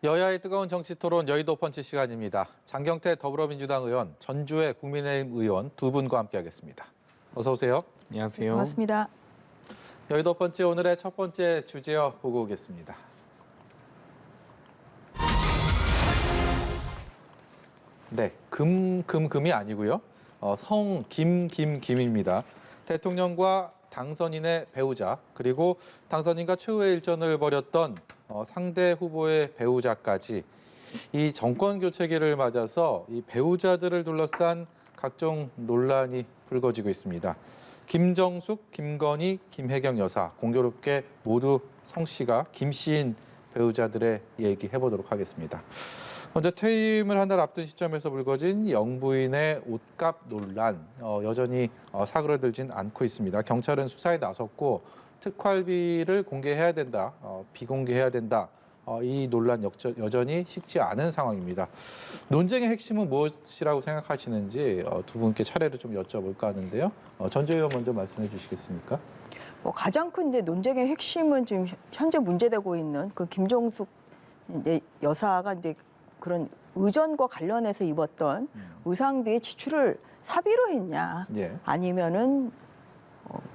여야의 뜨거운 정치 토론 여의도 펀치 시간입니다. 장경태 더불어민주당 의원, 전주의 국민의힘 의원 두 분과 함께하겠습니다. 어서 오세요. 안녕하세요. 반갑습니다. 여의도 펀치 오늘의 첫 번째 주제어 보고 오겠습니다. 네, 금이 아니고요. 김입니다. 대통령과 당선인의 배우자 그리고 당선인과 최후의 일전을 벌였던 상대 후보의 배우자까지 이 정권 교체기를 맞아서 이 배우자들을 둘러싼 각종 논란이 불거지고 있습니다. 김정숙, 김건희, 김혜경 여사 공교롭게 모두 성씨가 김씨인 배우자들의 얘기 해보도록 하겠습니다. 먼저 퇴임을 한 달 앞둔 시점에서 불거진 영부인의 옷값 논란 여전히 사그러들진 않고 있습니다. 경찰은 수사에 나섰고 특활비를 공개해야 된다, 비공개해야 된다. 이 논란 여전히 식지 않은 상황입니다. 논쟁의 핵심은 무엇이라고 생각하시는지 두 분께 차례로 좀 여쭤볼까 하는데요. 전 의원 먼저 말씀해 주시겠습니까? 가장 큰 이제 논쟁의 핵심은 지금 현재 문제되고 있는 그 김정숙 이제 여사가 이제 그런 의전과 관련해서 입었던 의상비의 지출을 사비로 했냐, 예. 아니면은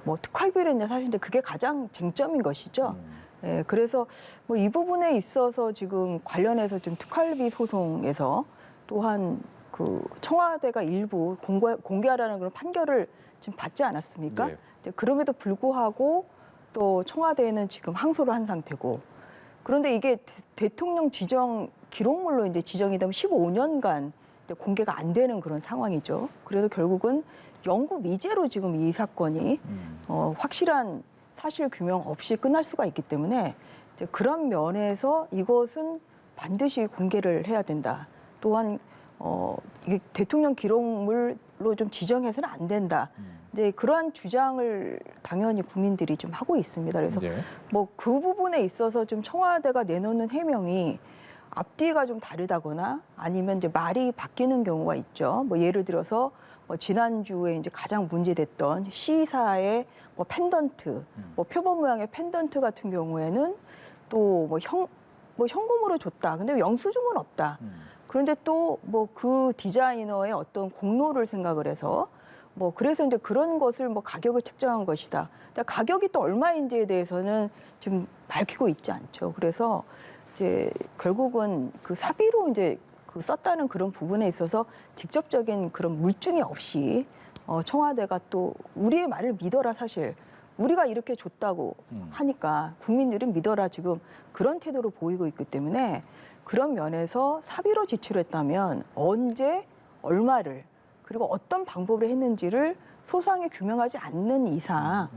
뭐 특활비로 했냐, 사실 이제 그게 가장 쟁점인 것이죠. 예, 그래서 뭐 이 부분에 있어서 지금 관련해서 지금 특활비 소송에서 또한 그 청와대가 일부 공개하라는 그런 판결을 지금 받지 않았습니까? 네. 그럼에도 불구하고 또 청와대는 지금 항소를 한 상태고, 그런데 이게 대통령 지정 기록물로 이제 지정이 되면 15년간 공개가 안 되는 그런 상황이죠. 그래서 결국은 영구 미제로 지금 이 사건이 확실한 사실 규명 없이 끝날 수가 있기 때문에 이제 그런 면에서 이것은 반드시 공개를 해야 된다. 또한 이게 대통령 기록물로 좀 지정해서는 안 된다. 이제 그러한 주장을 당연히 국민들이 좀 하고 있습니다. 그래서 네. 뭐 그 부분에 있어서 좀 청와대가 내놓는 해명이 앞뒤가 좀 다르다거나 아니면 이제 말이 바뀌는 경우가 있죠. 뭐 예를 들어서 뭐 지난주에 이제 가장 문제됐던 시사의 뭐 펜던트, 뭐 표범 모양의 펜던트 같은 경우에는 또 뭐 현금으로 줬다. 근데 영수증은 없다. 그런데 또 뭐 그 디자이너의 어떤 공로를 생각을 해서 뭐 그래서 이제 그런 것을 뭐 가격을 책정한 것이다. 근데 가격이 또 얼마인지에 대해서는 지금 밝히고 있지 않죠. 그래서 이제 결국은 그 사비로 이제 그 썼다는 그런 부분에 있어서 직접적인 그런 물증이 없이 청와대가 또 우리의 말을 믿어라, 사실 우리가 이렇게 줬다고 하니까 국민들은 믿어라, 지금 그런 태도로 보이고 있기 때문에 그런 면에서 사비로 지출했다면 언제 얼마를 그리고 어떤 방법으로 했는지를 소상히 규명하지 않는 이상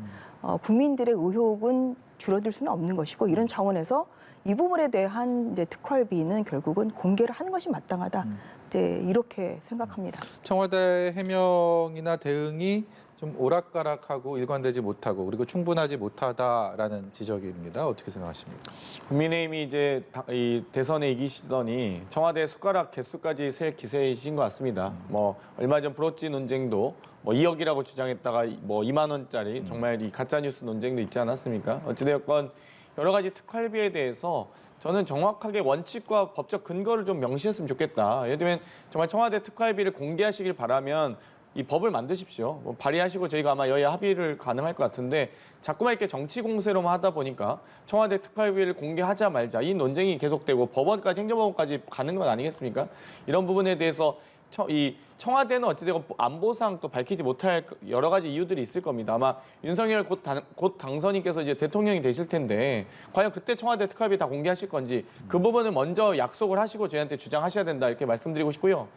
국민들의 의혹은 줄어들 수는 없는 것이고, 이런 차원에서 이 부분에 대한 이제 특활비는 결국은 공개를 하는 것이 마땅하다. 이제 이렇게 생각합니다. 청와대 해명이나 대응이 좀 오락가락하고 일관되지 못하고 그리고 충분하지 못하다라는 지적입니다. 어떻게 생각하십니까? 국민의힘이 이제 이 대선에 이기시더니 청와대 숟가락 개수까지 셀 기세이신 것 같습니다. 뭐 얼마 전 브로치 논쟁도 뭐 2억이라고 주장했다가 뭐 2만 원짜리 정말 이 가짜 뉴스 논쟁도 있지 않았습니까? 어찌되었건 여러 가지 특활비에 대해서 저는 정확하게 원칙과 법적 근거를 좀 명시했으면 좋겠다. 예를 들면 정말 청와대 특활비를 공개하시길 바라면 이 법을 만드십시오. 뭐 발의하시고 저희가 아마 여야 합의를 가능할 것 같은데 자꾸만 이렇게 정치 공세로만 하다 보니까 청와대 특활비를 공개하자 말자 이 논쟁이 계속되고 법원까지 행정법원까지 가는 건 아니겠습니까? 이런 부분에 대해서 이 청와대는 어찌되건 안보상 또 밝히지 못할 여러 가지 이유들이 있을 겁니다. 아마 윤석열 곧 당선인께서 이제 대통령이 되실 텐데 과연 그때 청와대 특활비 다 공개하실 건지 그 부분을 먼저 약속을 하시고 저희한테 주장하셔야 된다 이렇게 말씀드리고 싶고요.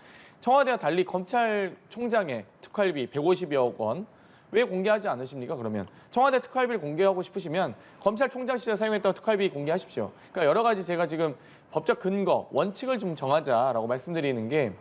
청와대와 달리 검찰총장의 특활비 150여억 원 왜 공개하지 않으십니까? 그러면 청와대 특활비를 공개하고 싶으시면 검찰총장 시절 사용했던 특활비 공개하십시오. 그러니까 여러 가지 제가 지금 법적 근거, 원칙을 좀 정하자라고 말씀드리는 게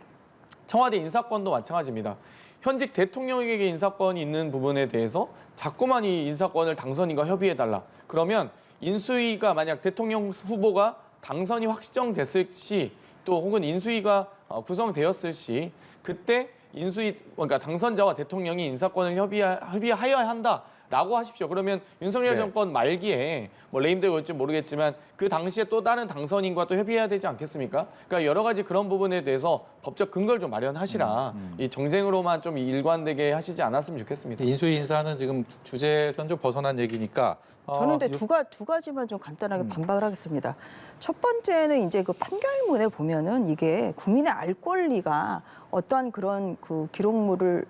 청와대 인사권도 마찬가지입니다. 현직 대통령에게 인사권이 있는 부분에 대해서 자꾸만 이 인사권을 당선인과 협의해달라. 그러면 인수위가 만약 대통령 후보가 당선이 확정됐을 시 또 혹은 인수위가 구성되었을 시 그때 인수위 그러니까 당선자와 대통령이 인사권을 협의하여야 한다. 라고 하십시오. 그러면 윤석열 네. 정권 말기에 뭐 레임덕이 올지 모르겠지만 그 당시에 또 다른 당선인과 또 협의해야 되지 않겠습니까? 그러니까 여러 가지 그런 부분에 대해서 법적 근거를 좀 마련하시라. 이 정쟁으로만 좀 일관되게 하시지 않았으면 좋겠습니다. 인수위 인사는 지금 주제에선 좀 벗어난 얘기니까 저는 근데 두 가지만 좀 간단하게 반박을 하겠습니다. 첫 번째는 이제 그 판결문에 보면은 이게 국민의 알 권리가 어떠한 그런 그 기록물을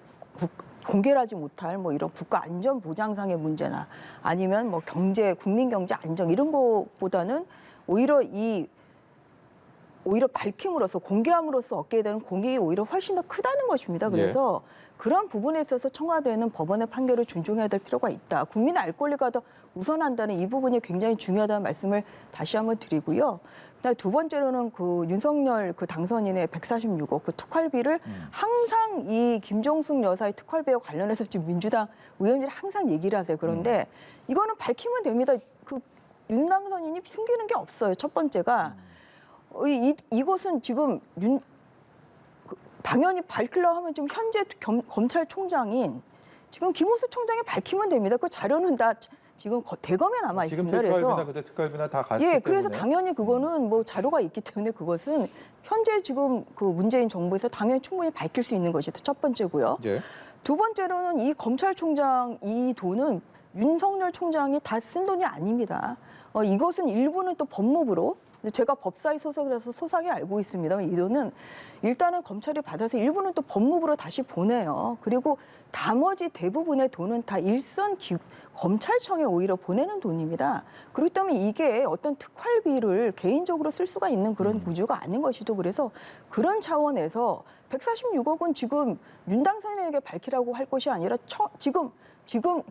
공개를 하지 못할 뭐 이런 국가 안전 보장상의 문제나 아니면 뭐 경제, 국민 경제 안정 이런 것보다는 오히려 밝힘으로써 공개함으로써 얻게 되는 공익이 오히려 훨씬 더 크다는 것입니다. 그래서 그런 부분에 있어서 청와대는 법원의 판결을 존중해야 될 필요가 있다. 국민의 알 권리가 더 우선한다는 이 부분이 굉장히 중요하다는 말씀을 다시 한번 드리고요. 그다음에 두 번째로는 그 윤석열 그 당선인의 146억 그 특활비를 항상 이 김종숙 여사의 특활비와 관련해서 지금 민주당 의원들이 항상 얘기를 하세요. 그런데 이거는 밝히면 됩니다. 그 윤 당선인이 숨기는 게 없어요. 첫 번째가 이것은 지금 당연히 밝히려고 하면 지금 현재 검찰총장인 지금 김호수 총장이 밝히면 됩니다. 그 자료는 다 지금 대검에 남아 지금 있습니다. 특활비나 그래서 그때 특활비나 다 갔기 때문에. 그래서 당연히 그거는 뭐 자료가 있기 때문에 그것은 현재 지금 그 문재인 정부에서 당연히 충분히 밝힐 수 있는 것이 첫 번째고요. 예. 두 번째로는 이 검찰총장 이 돈은 윤석열 총장이 다 쓴 돈이 아닙니다. 이것은 일부는 또 법무부로 제가 법사위 소속이라서 소상히 알고 있습니다만 이 돈은 일단은 검찰이 받아서 일부는 또 법무부로 다시 보내요. 그리고 나머지 대부분의 돈은 다 검찰청에 오히려 보내는 돈입니다. 그렇기 때문에 이게 어떤 특활비를 개인적으로 쓸 수가 있는 그런 구조가 아닌 것이죠. 그래서 그런 차원에서 146억은 지금 윤 당선인에게 밝히라고 할 것이 아니라 지금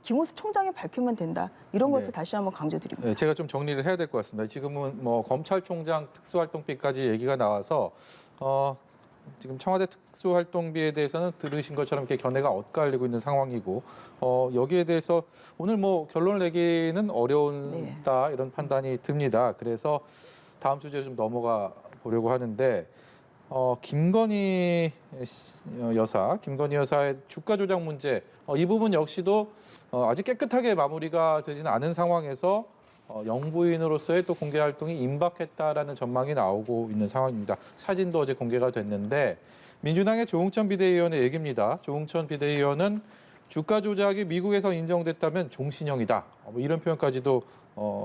김호수 총장이 밝히면 된다. 이런 것을 다시 한번 강조드립니다. 네, 제가 좀 정리를 해야 될 것 같습니다. 지금은 뭐 검찰총장 특수활동비까지 얘기가 나와서 지금 청와대 특수활동비에 대해서는 들으신 것처럼 이렇게 견해가 엇갈리고 있는 상황이고 여기에 대해서 오늘 뭐 결론을 내기는 어려운다 이런 판단이 듭니다. 그래서 다음 주제로 좀 넘어가 보려고 하는데 김건희 여사의 주가 조작 문제 이 부분 역시도 아직 깨끗하게 마무리가 되지는 않은 상황에서 영부인으로서의 또 공개 활동이 임박했다라는 전망이 나오고 있는 상황입니다. 사진도 어제 공개가 됐는데 민주당의 조응천 비대위원의 얘기입니다. 조응천 비대위원은 주가 조작이 미국에서 인정됐다면 종신형이다. 뭐 이런 표현까지도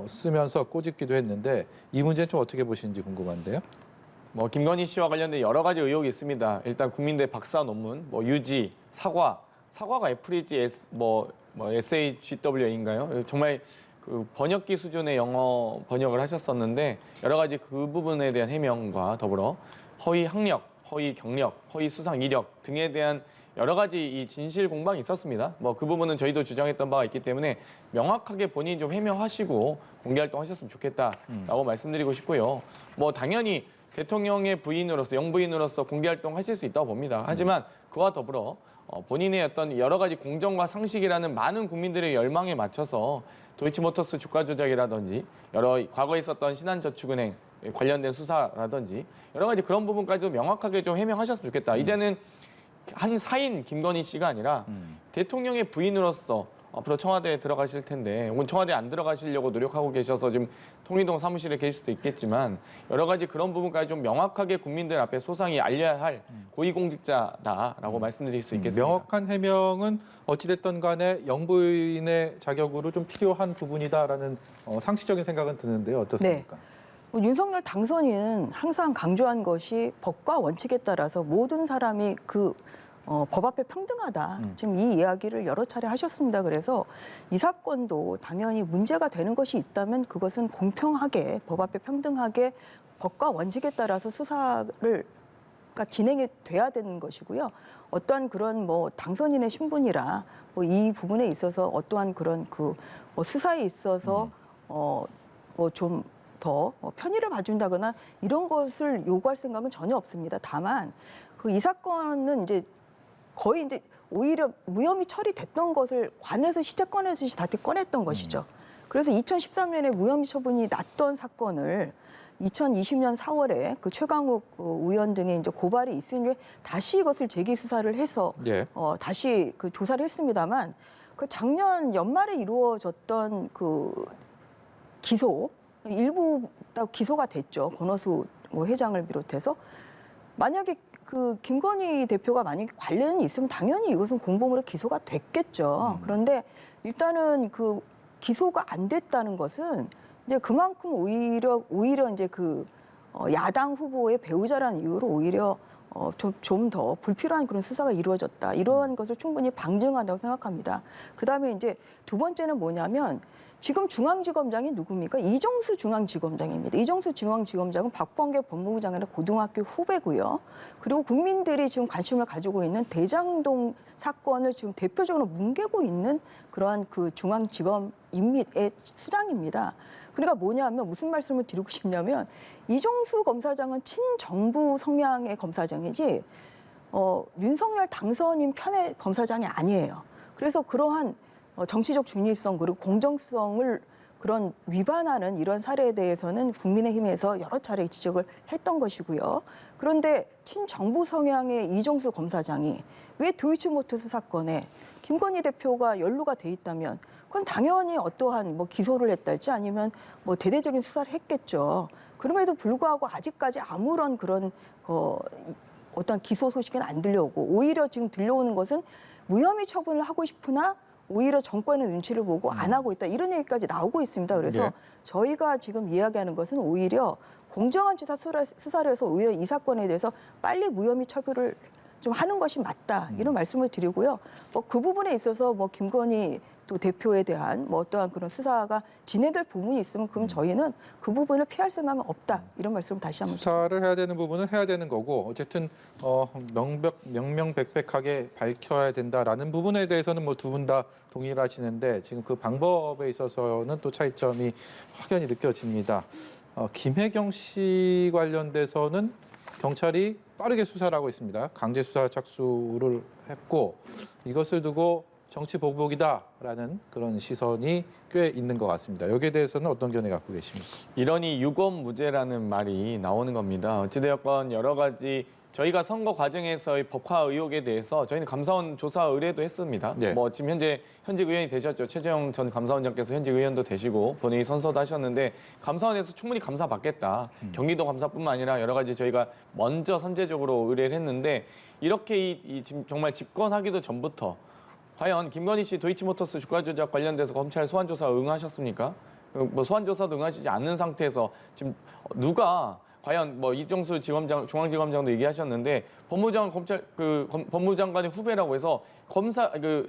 쓰면서 꼬집기도 했는데 이 문제는 좀 어떻게 보시는지 궁금한데요. 뭐 김건희 씨와 관련된 여러 가지 의혹이 있습니다. 일단 국민대 박사 논문, 뭐 유지, 사과가 애플이지 SHWA인가요? 정말 그 번역기 수준의 영어 번역을 하셨었는데 여러 가지 그 부분에 대한 해명과 더불어 허위 학력, 허위 경력, 허위 수상 이력 등에 대한 여러 가지 이 진실 공방이 있었습니다. 뭐 그 부분은 저희도 주장했던 바가 있기 때문에 명확하게 본인이 좀 해명하시고 공개 활동하셨으면 좋겠다라고 말씀드리고 싶고요. 뭐 당연히 대통령의 부인으로서 영부인으로서 공개 활동하실 수 있다고 봅니다. 하지만 그와 더불어 본인의 어떤 여러 가지 공정과 상식이라는 많은 국민들의 열망에 맞춰서 도이치모터스 주가 조작이라든지 여러 과거에 있었던 신한저축은행 관련된 수사라든지 여러 가지 그런 부분까지도 명확하게 좀 해명하셨으면 좋겠다. 이제는 한 사인 김건희 씨가 아니라 대통령의 부인으로서 앞으로 청와대에 들어가실 텐데 혹은 청와대에 안 들어가시려고 노력하고 계셔서 지금 통일동 사무실에 계실 수도 있겠지만 여러 가지 그런 부분까지 좀 명확하게 국민들 앞에 소상히 알려야 할 고위공직자다라고 말씀드릴 수 있겠습니다. 명확한 해명은 어찌됐든 간에 영부인의 자격으로 좀 필요한 부분이다라는 상식적인 생각은 드는데요. 어떻습니까? 네. 윤석열 당선인은 항상 강조한 것이 법과 원칙에 따라서 모든 사람이 법 앞에 평등하다. 지금 이 이야기를 여러 차례 하셨습니다. 그래서 이 사건도 당연히 문제가 되는 것이 있다면 그것은 공평하게 법 앞에 평등하게 법과 원칙에 따라서 수사가 진행이 돼야 되는 것이고요. 어떠한 그런 뭐 당선인의 신분이라 뭐 이 부분에 있어서 어떠한 그런 뭐 수사에 있어서 뭐 좀 더 편의를 봐준다거나 이런 것을 요구할 생각은 전혀 없습니다. 다만 이 사건은 이제 거의 이제 오히려 무혐의 처리됐던 것을 관에서 시체 꺼내듯이 다시 꺼냈던 것이죠. 그래서 2013년에 무혐의 처분이 났던 사건을 2020년 4월에 그 최강욱 의원 등의 이제 고발이 있은 후에 다시 이것을 재기 수사를 해서 다시 조사를 했습니다만 그 작년 연말에 이루어졌던 그 기소 일부 다 기소가 됐죠. 권오수 뭐 회장을 비롯해서 만약에 그 김건희 대표가 만약에 관련이 있으면 당연히 이것은 공범으로 기소가 됐겠죠. 그런데 일단은 그 기소가 안 됐다는 것은 이제 그만큼 오히려 이제 그 야당 후보의 배우자라는 이유로 오히려 좀 더 불필요한 그런 수사가 이루어졌다. 이러한 것을 충분히 방증한다고 생각합니다. 그다음에 이제 두 번째는 뭐냐면 지금 중앙지검장이 누굽니까? 이정수 중앙지검장입니다. 이정수 중앙지검장은 박범계 법무부 장관의 고등학교 후배고요. 그리고 국민들이 지금 관심을 가지고 있는 대장동 사건을 지금 대표적으로 뭉개고 있는 그러한 그 중앙지검 인mit의 수장입니다. 그러니까 뭐냐면 무슨 말씀을 드리고 싶냐면 이정수 검사장은 친정부 성향의 검사장이지 윤석열 당선인 편의 검사장이 아니에요. 그래서 그러한 정치적 중립성 그리고 공정성을 그런 위반하는 이런 사례에 대해서는 국민의힘에서 여러 차례 지적을 했던 것이고요. 그런데 친정부 성향의 이정수 검사장이 왜 도이치모터스 사건에 김건희 대표가 연루가 돼 있다면 그건 당연히 어떠한 뭐 기소를 했달지 아니면 뭐 대대적인 수사를 했겠죠. 그럼에도 불구하고 아직까지 아무런 그런 어떤 기소 소식은 안 들려오고 오히려 지금 들려오는 것은 무혐의 처분을 하고 싶으나 오히려 정권의 눈치를 보고 안 하고 있다. 이런 얘기까지 나오고 있습니다. 그래서 네. 저희가 지금 이야기하는 것은 오히려 공정한 수사를 해서 오히려 이 사건에 대해서 빨리 무혐의 처벌을 좀 하는 것이 맞다. 이런 말씀을 드리고요. 뭐 그 부분에 있어서 뭐 김건희 또 대표에 대한 뭐 어떠한 그런 수사가 진행될 부분이 있으면 그럼 저희는 그 부분을 피할 생각은 없다. 이런 말씀을 다시 한번 수사를 해야 되는 부분은 해야 되는 거고 어쨌든 명명백백하게 밝혀야 된다라는 부분에 대해서는 뭐 두 분 다 동의를 하시는데 지금 그 방법에 있어서는 또 차이점이 확연히 느껴집니다. 김혜경 씨 관련돼서는 경찰이 빠르게 수사를 하고 있습니다. 강제 수사 착수를 했고 이것을 두고 정치 보복이다라는 그런 시선이 꽤 있는 것 같습니다. 여기에 대해서는 어떤 견해 갖고 계십니까? 이러니 유검무죄라는 말이 나오는 겁니다. 어찌되었건 여러 가지 저희가 선거 과정에서의 법화 의혹에 대해서 저희는 감사원 조사 의뢰도 했습니다. 네. 뭐 지금 현직 의원이 되셨죠. 최재형 전 감사원장께서 현직 의원도 되시고 본회의 선서도 하셨는데 감사원에서 충분히 감사받겠다. 경기도 감사뿐만 아니라 여러 가지 저희가 먼저 선제적으로 의뢰를 했는데 이렇게 지금 정말 집권하기도 전부터 과연 김건희 씨 도이치모터스 주가 조작 관련돼서 검찰 소환 조사 응하셨습니까? 뭐 소환 조사도 응하시지 않는 상태에서 지금 누가 과연 뭐 이정수 중앙지검장도 얘기하셨는데 법무부 장관의 후배라고 해서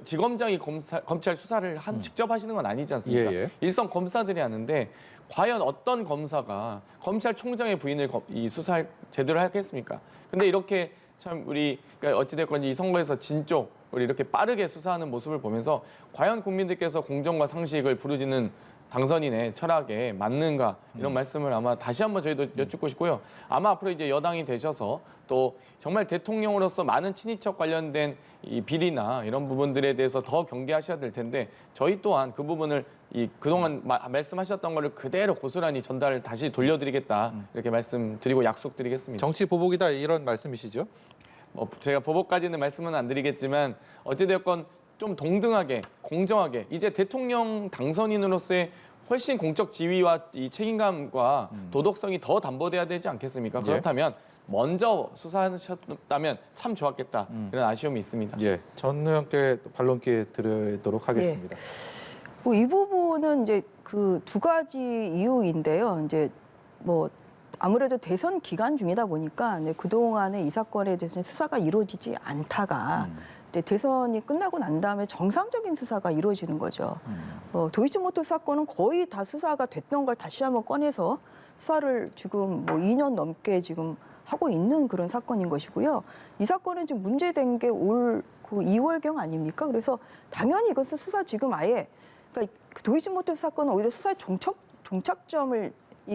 지검장이 검찰 수사를 직접 하시는 건 아니지 않습니까? 예. 일선 검사들이 하는데 과연 어떤 검사가 검찰총장의 부인을 이 수사를 제대로 하겠습니까? 근데 이렇게 참 그러니까 어찌됐건 이 선거에서 진쪽을 이렇게 빠르게 수사하는 모습을 보면서 과연 국민들께서 공정과 상식을 부르짖는 당선인의 철학에 맞는가 이런 말씀을 아마 다시 한번 저희도 여쭙고 싶고요. 아마 앞으로 이제 여당이 되셔서 또 정말 대통령으로서 많은 친인척 관련된 이 비리나 이런 부분들에 대해서 더 경계하셔야 될 텐데 저희 또한 그 부분을 그동안 말씀하셨던 거를 그대로 고스란히 전달을 다시 돌려드리겠다 이렇게 말씀드리고 약속드리겠습니다. 정치 보복이다 이런 말씀이시죠? 제가 보복까지는 말씀은 안 드리겠지만 어찌되었건 좀 동등하게 공정하게 이제 대통령 당선인으로서의 훨씬 공적 지위와 이 책임감과 도덕성이 더 담보돼야 되지 않겠습니까? 그렇다면 먼저 수사하셨다면 참 좋았겠다 이런 아쉬움이 있습니다. 예, 전 의원께 반론 기회 드리도록 하겠습니다. 뭐 이 부분은 이제 그 두 가지 이유인데요. 이제 뭐 아무래도 대선 기간 중이다 보니까 그동안에 이 사건에 대해서 수사가 이루어지지 않다가 대선이 끝나고 난 다음에 정상적인 수사가 이루어지는 거죠. 도이치모터 사건은 거의 다 수사가 됐던 걸 다시 한번 꺼내서 수사를 지금 뭐 2년 넘게 지금 하고 있는 그런 사건인 것이고요. 이 사건은 지금 문제된 게 올 그 2월경 아닙니까? 그래서 당연히 이것은 수사 지금 아예 그러니까 도이치모터 사건은 오히려 수사의 종착점을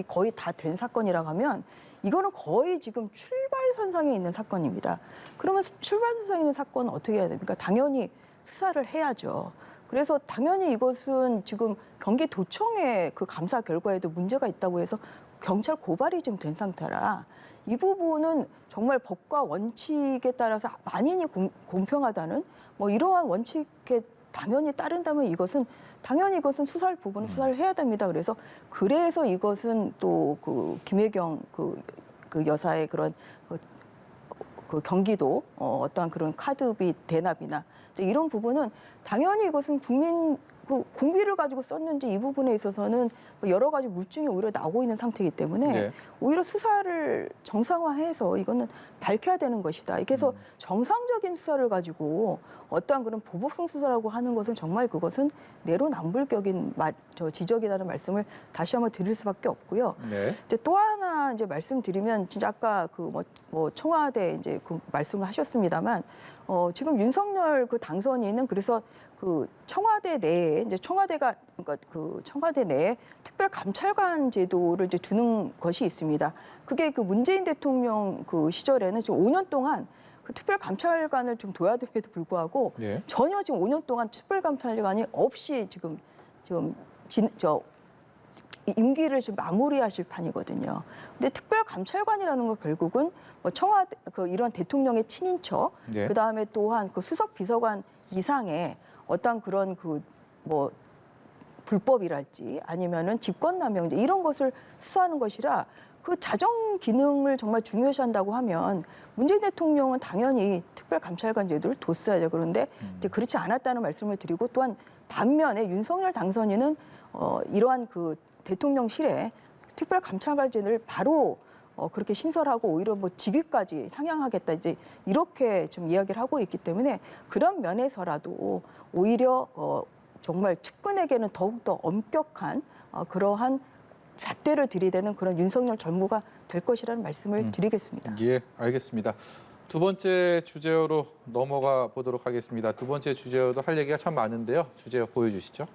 거의 다 된 사건이라고 하면 이거는 거의 지금 출발선상에 있는 사건입니다. 그러면 출발선상에 있는 사건은 어떻게 해야 됩니까? 당연히 수사를 해야죠. 그래서 당연히 이것은 지금 경기도청의 그 감사 결과에도 문제가 있다고 해서 경찰 고발이 좀 된 상태라 이 부분은 정말 법과 원칙에 따라서 만인이 공평하다는 뭐 이러한 원칙에 당연히 따른다면 당연히 이것은 수사할 부분은 수사를 해야 됩니다. 그래서 이것은 또 그 김혜경 그 여사의 그런 그 경기도 어떠한 그런 카드비 대납이나 이런 부분은 당연히 이것은 공비를 가지고 썼는지 이 부분에 있어서는 여러 가지 물증이 오히려 나오고 있는 상태이기 때문에 네. 오히려 수사를 정상화해서 이거는 밝혀야 되는 것이다. 그래서 정상적인 수사를 가지고 어떠한 그런 보복성 수사라고 하는 것은 정말 그것은 내로남불격인 지적이라는 말씀을 다시 한번 드릴 수밖에 없고요. 네. 이제 또 하나 이제 말씀드리면 진짜 아까 뭐 청와대 이제 그 말씀을 하셨습니다만 지금 윤석열 그 당선인은 그래서 그 청와대 내에 이제 청와대 내에 특별 감찰관 제도를 이제 두는 것이 있습니다. 그게 그 문재인 대통령 그 시절에는 지금 5년 동안 그 특별 감찰관을 좀 둬야 됨에도 불구하고 예. 전혀 지금 5년 동안 특별 감찰관이 없이 지금 임기를 지금 마무리하실 판이거든요. 근데 특별 감찰관이라는 건 결국은 뭐 청와대 이런 대통령의 친인척, 네. 그 다음에 또한 그 수석 비서관 이상의 어떤 그런 뭐 불법이랄지 아니면은 직권남용 이런 것을 수사하는 것이라 그 자정 기능을 정말 중요시한다고 하면 문재인 대통령은 당연히 특별 감찰관 제도를 뒀어야죠. 그런데 이제 그렇지 않았다는 말씀을 드리고 또한 반면에 윤석열 당선인은 이러한 그 대통령실에 특별 감찰관제를 바로 그렇게 신설하고 오히려 뭐 직위까지 상향하겠다 이제 이렇게 좀 이야기를 하고 있기 때문에 그런 면에서라도 오히려 정말 측근에게는 더욱더 엄격한 그러한 잣대를 들이대는 그런 윤석열 정부가 될 것이라는 말씀을 드리겠습니다. 예, 알겠습니다. 두 번째 주제어로 넘어가 보도록 하겠습니다. 두 번째 주제어도 할 얘기가 참 많은데요. 주제어 보여주시죠.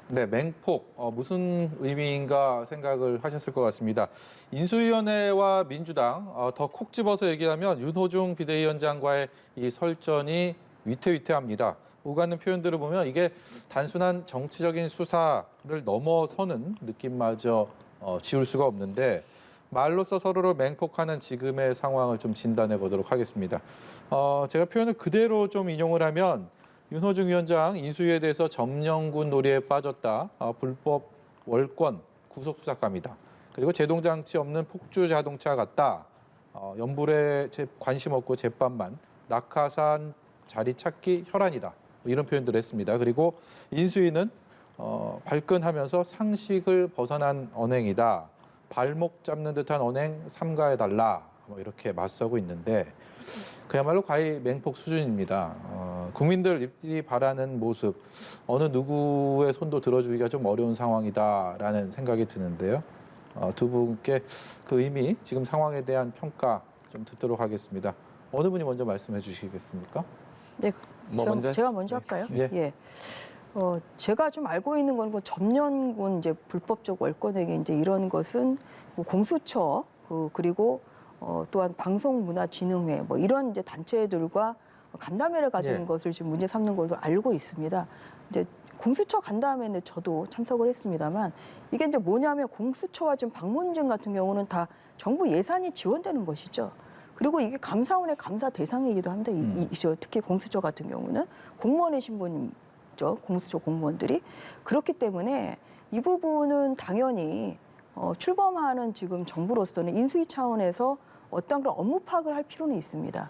네, 맹폭 무슨 의미인가 생각을 하셨을 것 같습니다. 인수위원회와 민주당 더 콕 집어서 얘기하면 윤호중 비대위원장과의 이 설전이 위태위태합니다. 오가는 표현들을 보면 이게 단순한 정치적인 수사를 넘어서는 느낌마저 지울 수가 없는데 말로써 서로를 맹폭하는 지금의 상황을 좀 진단해 보도록 하겠습니다. 제가 표현을 그대로 좀 인용을 하면 윤호중 위원장 인수위에 대해서 점령군 놀이에 빠졌다. 불법 월권 구속수사감이다. 그리고 제동장치 없는 폭주 자동차 같다. 연불에 관심 없고 제밥만 낙하산 자리 찾기 혈안이다. 이런 표현들을 했습니다. 그리고 인수위는 발끈하면서 상식을 벗어난 언행이다. 발목 잡는 듯한 언행 삼가해달라. 뭐 이렇게 맞서고 있는데 그야말로 과히 맹폭 수준입니다. 국민들이 바라는 모습, 어느 누구의 손도 들어주기가 좀 어려운 상황이다라는 생각이 드는데요. 두 분께 그 의미, 지금 상황에 대한 평가 좀 듣도록 하겠습니다. 어느 분이 먼저 말씀해 주시겠습니까? 네, 제가 먼저 할까요? 예. 예. 제가 좀 알고 있는 건 점령군 이제 불법적 월권행위 이제 이런 것은 뭐 공수처 그리고 또한 방송문화진흥회 뭐 이런 이제 단체들과 간담회를 가지는 예. 것을 지금 문제 삼는 걸로 알고 있습니다. 이제 공수처 간담회는 저도 참석을 했습니다만 이게 이제 뭐냐면 공수처와 지금 방문진 같은 경우는 다 정부 예산이 지원되는 것이죠. 그리고 이게 감사원의 감사 대상이기도 합니다. 특히 공수처 같은 경우는 공무원이신 분이죠. 공수처 공무원들이. 그렇기 때문에 이 부분은 당연히 출범하는 지금 정부로서는 인수위 차원에서 어떤 그런 업무 파악을 할 필요는 있습니다.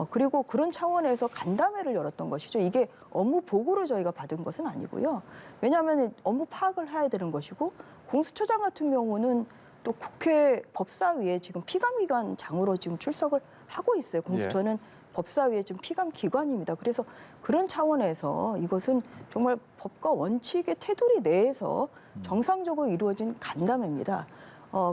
그리고 그런 차원에서 간담회를 열었던 것이죠. 이게 업무 보고를 저희가 받은 것은 아니고요. 왜냐하면 업무 파악을 해야 되는 것이고 공수처장 같은 경우는 또 국회 법사위에 지금 피감기관장으로 지금 출석을 하고 있어요. 공수처는 법사위에 지금 피감기관입니다. 그래서 그런 차원에서 이것은 정말 법과 원칙의 테두리 내에서 정상적으로 이루어진 간담회입니다.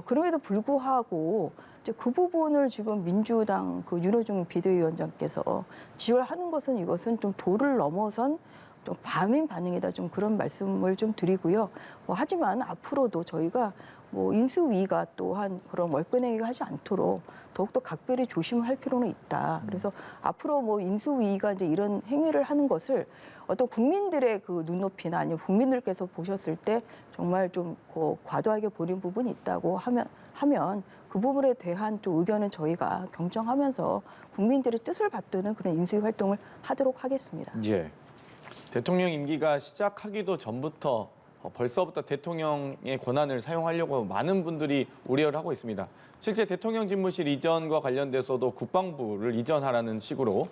그럼에도 불구하고 이제 그 부분을 지금 민주당 그 윤호중 비대위원장께서 지원하는 것은 이것은 좀 도를 넘어선 좀 과민 반응이다 좀 그런 말씀을 좀 드리고요. 하지만 앞으로도 저희가 인수위가 또한 그런 월권행위가 하지 않도록 더욱더 각별히 조심할 필요는 있다. 그래서 앞으로 인수위가 이제 이런 행위를 하는 것을 어떤 국민들의 그 눈높이나 아니면 국민들께서 보셨을 때 정말 좀 과도하게 보는 부분이 있다고 하면 그 부분에 대한 좀 의견은 저희가 경청하면서 국민들의 뜻을 받드는 그런 인수위 활동을 하도록 하겠습니다. 예. 대통령 임기가 시작하기도 전부터 벌써부터 대통령의 권한을 사용하려고 많은 분들이 우려를 하고 있습니다. 실제 대통령 집무실 이전과 관련돼서도 국방부를 이전하라는 식으로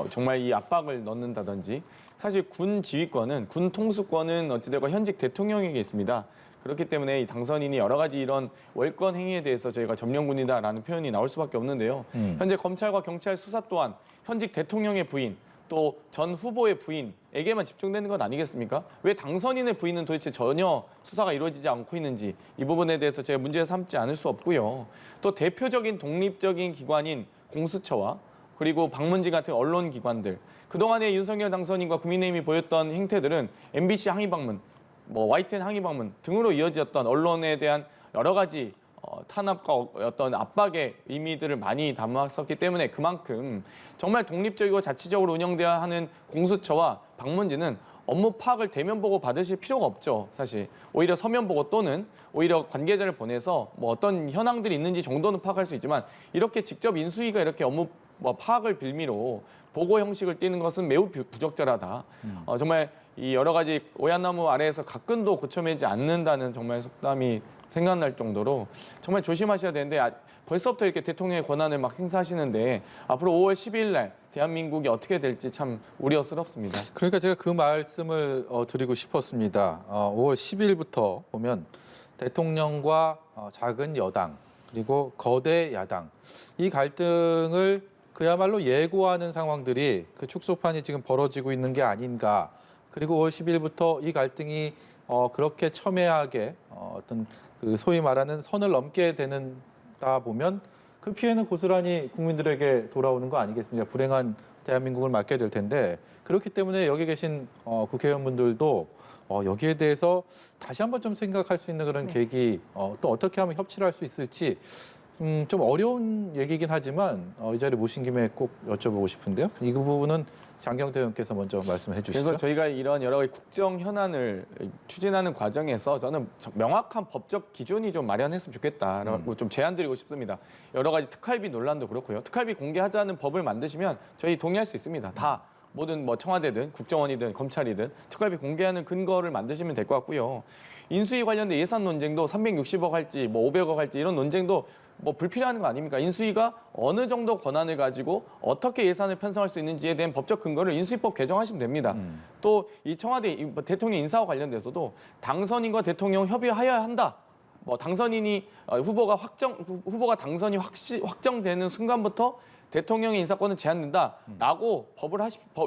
정말 이 압박을 넣는다든지 사실 군 지휘권은 군 통수권은 어찌되건 현직 대통령에게 있습니다. 그렇기 때문에 이 당선인이 여러 가지 이런 월권 행위에 대해서 저희가 점령군이다라는 표현이 나올 수밖에 없는데요. 현재 검찰과 경찰 수사 또한 현직 대통령의 부인 또 전 후보의 부인에게만 집중되는 건 아니겠습니까? 왜 당선인의 부인은 도대체 전혀 수사가 이루어지지 않고 있는지 이 부분에 대해서 제가 문제 삼지 않을 수 없고요. 또 대표적인 독립적인 기관인 공수처와 그리고 방문진 같은 언론 기관들 그동안의 윤석열 당선인과 국민의힘이 보였던 행태들은 MBC 항의 방문, YTN 항의 방문 등으로 이어졌던 언론에 대한 여러 가지 탄압과 어떤 압박의 의미들을 많이 담았었기 때문에 그만큼 정말 독립적이고 자치적으로 운영돼야 하는 공수처와 방문진은 업무 파악을 대면 보고 받으실 필요가 없죠. 사실 오히려 서면 보고 또는 오히려 관계자를 보내서 어떤 현황들이 있는지 정도는 파악할 수 있지만 이렇게 직접 인수위가 이렇게 업무 파악을 빌미로 보고 형식을 띠는 것은 매우 부적절하다. 정말 이 여러 가지 오얏나무 아래에서 가끈도 고쳐매지 않는다는 정말 속담이 생각날 정도로 정말 조심하셔야 되는데 벌써부터 이렇게 대통령의 권한을 막 행사하시는데 앞으로 5월 10일 날 대한민국이 어떻게 될지 참 우려스럽습니다. 그러니까 제가 그 말씀을 드리고 싶었습니다. 5월 10일부터 보면 대통령과 작은 여당 그리고 거대 야당 이 갈등을 그야말로 예고하는 상황들이 그 축소판이 지금 벌어지고 있는 게 아닌가. 그리고 5월 10일부터 이 갈등이 그렇게 첨예하게 어떤 그 소위 말하는 선을 넘게 되는다 보면 그 피해는 고스란히 국민들에게 돌아오는 거 아니겠습니까? 불행한 대한민국을 맞게 될 텐데 그렇기 때문에 여기 계신 국회의원분들도 여기에 대해서 다시 한번 좀 생각할 수 있는 그런 계기 또 어떻게 하면 협치를 할 수 있을지 좀 어려운 얘기긴 하지만 이 자리에 모신 김에 꼭 여쭤보고 싶은데요. 이 부분은 장경태 의원께서 먼저 말씀해 주시죠. 그래서 저희가 이런 여러 가지 국정 현안을 추진하는 과정에서 저는 명확한 법적 기준이 좀 마련했으면 좋겠다라고 좀 제안드리고 싶습니다. 여러 가지 특활비 논란도 그렇고요. 특활비 공개하자는 법을 만드시면 저희 동의할 수 있습니다. 다 모든 청와대든 국정원이든 검찰이든 특활비 공개하는 근거를 만드시면 될 것 같고요. 인수위 관련된 예산 논쟁도 360억 할지 500억 할지 이런 논쟁도 불필요한 거 아닙니까? 인수위가 어느 정도 권한을 가지고 어떻게 예산을 편성할 수 있는지에 대한 법적 근거를 인수위법 개정하시면 됩니다. 또 이 청와대 대통령 인사와 관련돼서도 당선인과 대통령 협의하여야 한다. 당선인이 후보가 당선이 확정되는 순간부터 대통령의 인사권은 제한된다라고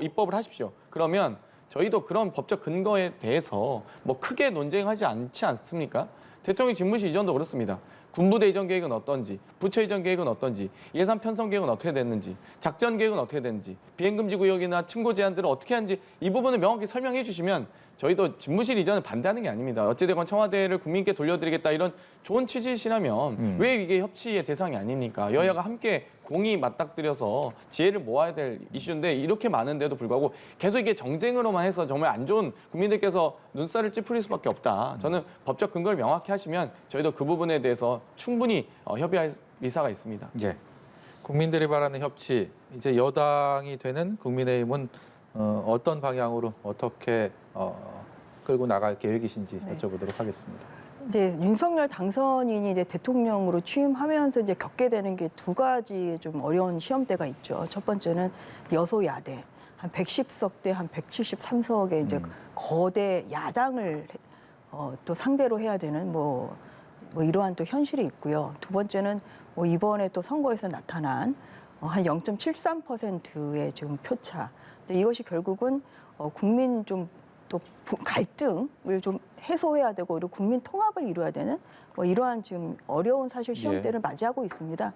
입법을 하십시오. 그러면 저희도 그런 법적 근거에 대해서 크게 논쟁하지 않지 않습니까? 대통령 집무실 이전도 그렇습니다. 군부대 이전 계획은 어떤지, 부처 이전 계획은 어떤지, 예산 편성 계획은 어떻게 됐는지, 작전 계획은 어떻게 됐는지, 비행금지 구역이나 층고 제한들을 어떻게 하는지 이 부분을 명확히 설명해 주시면 저희도 집무실 이전을 반대하는 게 아닙니다. 어찌되건 청와대를 국민께 돌려드리겠다 이런 좋은 취지시라면 왜 이게 협치의 대상이 아닙니까? 여야가 함께 공이 맞닥뜨려서 지혜를 모아야 될 이슈인데 이렇게 많은데도 불구하고 계속 이게 정쟁으로만 해서 정말 안 좋은 국민들께서 눈살을 찌푸릴 수밖에 없다. 저는 법적 근거를 명확히 하시면 저희도 그 부분에 대해서 충분히 협의할 의사가 있습니다. 예. 국민들이 바라는 협치, 이제 여당이 되는 국민의힘은 어떤 방향으로 어떻게 끌고 나갈 계획이신지 여쭤보도록 하겠습니다. 이제 윤석열 당선인이 이제 대통령으로 취임하면서 이제 겪게 되는 게 두 가지 좀 어려운 시험대가 있죠. 첫 번째는 여소야대 한 110석 대 한 173석의 이제 거대 야당을 또 상대로 해야 되는 이러한 또 현실이 있고요. 두 번째는 이번에 또 선거에서 나타난 한 0.73%의 지금 표차. 이것이 결국은 국민 좀 또 갈등을 좀 해소해야 되고 그리고 국민 통합을 이루어야 되는 이러한 지금 어려운 사실 시험대를 맞이하고 있습니다.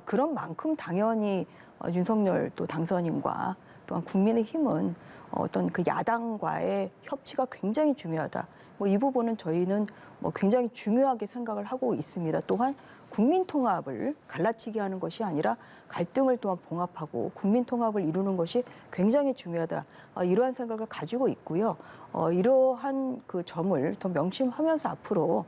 그런 만큼 당연히 윤석열 또 당선인과 또한 국민의힘은 어떤 그 야당과의 협치가 굉장히 중요하다. 뭐 이 부분은 저희는 뭐 굉장히 중요하게 생각을 하고 있습니다. 또한 국민 통합을 갈라치기 하는 것이 아니라 갈등을 또한 봉합하고 국민 통합을 이루는 것이 굉장히 중요하다. 이러한 생각을 가지고 있고요. 이러한 그 점을 더 명심하면서 앞으로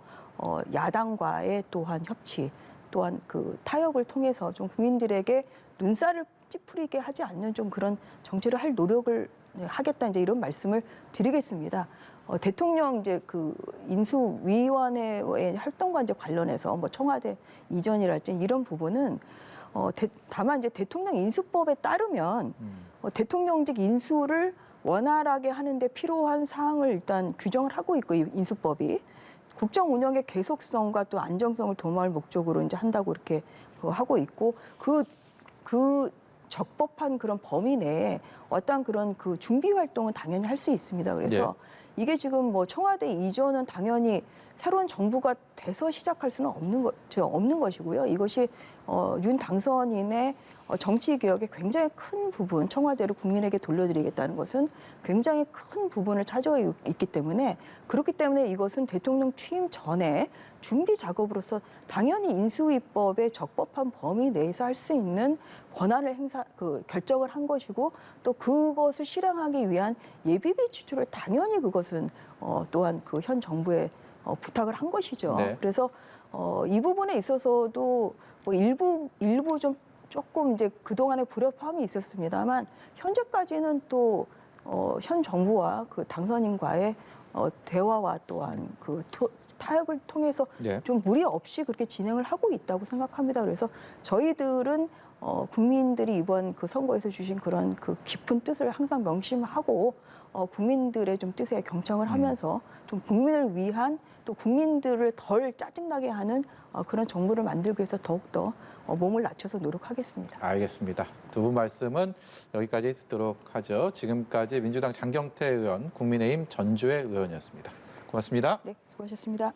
야당과의 또한 협치, 또한 그 타협을 통해서 좀 국민들에게 눈살을 찌푸리게 하지 않는 좀 그런 정치를 할 노력을 하겠다, 이제 이런 말씀을 드리겠습니다. 대통령 이제 그 인수위원회의 활동과 이제 관련해서 뭐 청와대 이전이랄지 이런 부분은 다만 이제 대통령 인수법에 따르면 대통령직 인수를 원활하게 하는데 필요한 사항을 일단 규정을 하고 있고, 이 인수법이 국정 운영의 계속성과 또 안정성을 도모할 목적으로 이제 한다고 이렇게 하고 있고, 그 적법한 그런 범위 내에 어떤 그런 그 준비 활동은 당연히 할 수 있습니다. 그래서 이게 지금 뭐 청와대 이전은 당연히 새로운 정부가 돼서 시작할 수는 없는 것이고요. 이것이 윤 당선인의 정치 개혁의 굉장히 큰 부분, 청와대를 국민에게 돌려드리겠다는 것은 굉장히 큰 부분을 차지하고 있기 때문에, 그렇기 때문에 이것은 대통령 취임 전에 준비 작업으로서 당연히 인수위법의 적법한 범위 내에서 할 수 있는 권한을 결정을 한 것이고, 또 그것을 실행하기 위한 예비비 지출을 당연히 그것은 또한 그 현 정부에 부탁을 한 것이죠. 네. 그래서 이 부분에 있어서도 뭐 일부 좀 조금 이제 그동안의 불협화음이 있었습니다만, 현재까지는 또 현 정부와 그 당선인과의 대화와 또한 그 타협을 통해서 네. 좀 무리 없이 그렇게 진행을 하고 있다고 생각합니다. 그래서 저희들은 국민들이 이번 그 선거에서 주신 그런 그 깊은 뜻을 항상 명심하고 국민들의 좀 뜻에 경청을 하면서 좀 국민을 위한, 또 국민들을 덜 짜증나게 하는 그런 정부를 만들기 위해서 더욱더 몸을 낮춰서 노력하겠습니다. 알겠습니다. 두 분 말씀은 여기까지 듣도록 하죠. 지금까지 민주당 장경태 의원, 국민의힘 전주혜 의원이었습니다. 고맙습니다. 네, 수고하셨습니다.